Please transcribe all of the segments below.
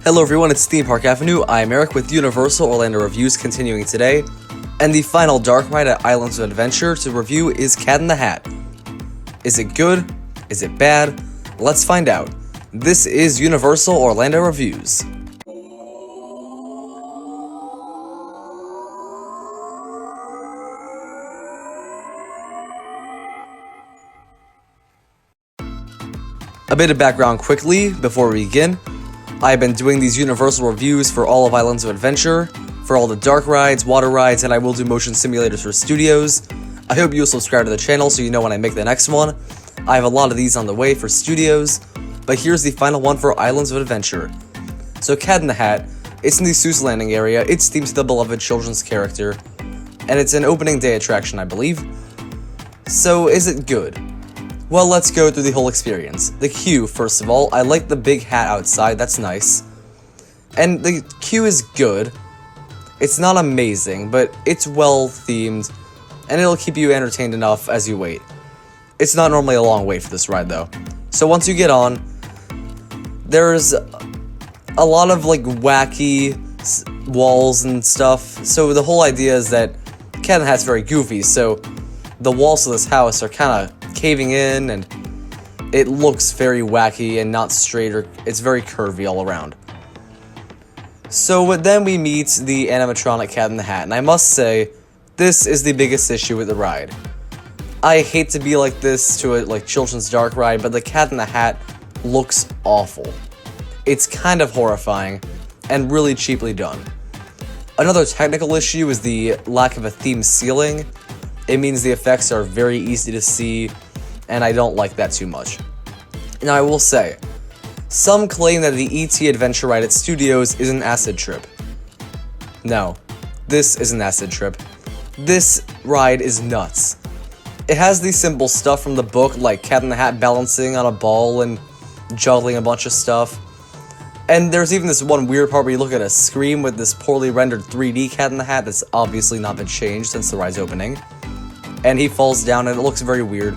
Hello everyone, it's Theme Park Avenue. I'm Eric with Universal Orlando Reviews continuing today. And the final dark ride at Islands of Adventure to review is Cat in the Hat. Is it good? Is it bad? Let's find out. This is Universal Orlando Reviews. A bit of background quickly before we begin. I've been doing these Universal reviews for all of Islands of Adventure, for all the dark rides, water rides, and I will do motion simulators for studios. I hope you'll subscribe to the channel so you know when I make the next one. I have a lot of these on the way for studios, but here's the final one for Islands of Adventure. So Cat in the Hat, it's in the Seuss Landing area, it's themed to the beloved children's character, and it's an opening day attraction, I believe. So is it good? Well, let's go through the whole experience. The queue, first of all, I like the big hat outside, that's nice. And the queue is good. It's not amazing, but it's well themed, and it'll keep you entertained enough as you wait. It's not normally a long wait for this ride though. So once you get on, there's a lot of like wacky walls and stuff. So the whole idea is that Cat in the Hat's very goofy, so the walls of this house are kind of caving in, and it looks very wacky and not straight, or it's very curvy all around. So then we meet the animatronic Cat in the Hat, and I must say, this is the biggest issue with the ride. I hate to be like this to a children's dark ride, but the Cat in the Hat looks awful. It's kind of horrifying and really cheaply done. Another technical issue is the lack of a theme ceiling. It means the effects are very easy to see, and I don't like that too much. Now I will say, some claim that the E.T. Adventure Ride at Studios is an acid trip. No, this is an acid trip. This ride is nuts. It has the simple stuff from the book, like Cat in the Hat balancing on a ball and juggling a bunch of stuff. And there's even this one weird part where you look at a screen with this poorly rendered 3D Cat in the Hat that's obviously not been changed since the ride's opening. And he falls down and it looks very weird.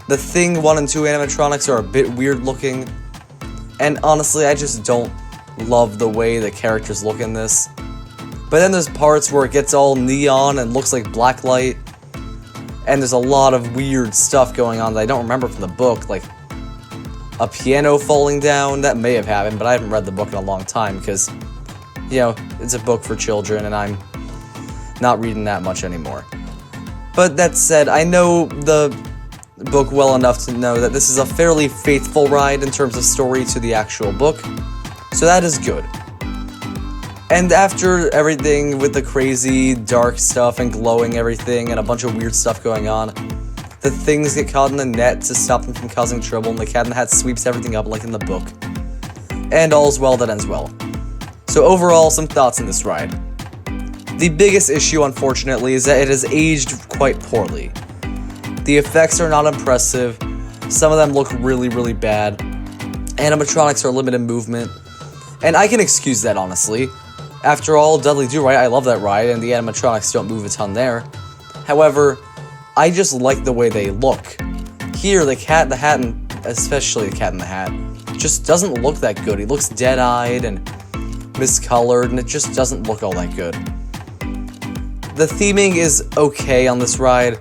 The Thing 1 and 2 animatronics are a bit weird looking, and honestly I just don't love the way the characters look in this. But then there's parts where it gets all neon and looks like blacklight, and there's a lot of weird stuff going on that I don't remember from the book, like a piano falling down. That may have happened, but I haven't read the book in a long time because, you know, it's a book for children and I'm not reading that much anymore. But that said, I know the book well enough to know that this is a fairly faithful ride in terms of story to the actual book, so that is good. And after everything with the crazy dark stuff and glowing everything and a bunch of weird stuff going on, the things get caught in the net to stop them from causing trouble, and the Cat in the Hat sweeps everything up like in the book. And all's well that ends well. So overall, some thoughts on this ride. The biggest issue, unfortunately, is that it has aged quite poorly. The effects are not impressive, some of them look really, really bad, animatronics are limited movement, and I can excuse that, honestly. After all, Dudley Do-Right, I love that ride, and the animatronics don't move a ton there. However, I just like the way they look. Here, the Cat in the Hat, and especially the Cat in the Hat, just doesn't look that good. He looks dead-eyed and miscolored, and it just doesn't look all that good. The theming is okay on this ride,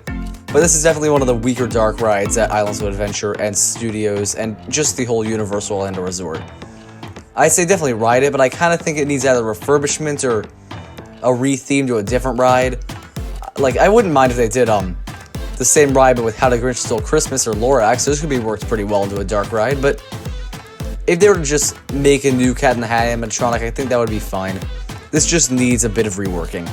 but this is definitely one of the weaker dark rides at Islands of Adventure and Studios, and just the whole Universal Orlando Resort. I say definitely ride it, but I kind of think it needs either refurbishment or a re-theme to a different ride. Like, I wouldn't mind if they did the same ride but with How the Grinch Stole Christmas or Lorax. Those could be worked pretty well into a dark ride, but if they were to just make a new Cat in the Hat animatronic, I think that would be fine. This just needs a bit of reworking.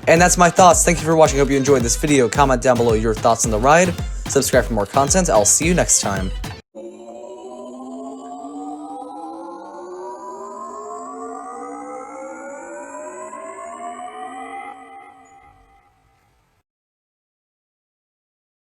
And that's my thoughts. Thank you for watching. I hope you enjoyed this video. Comment down below your thoughts on the ride. Subscribe for more content. I'll see you next time.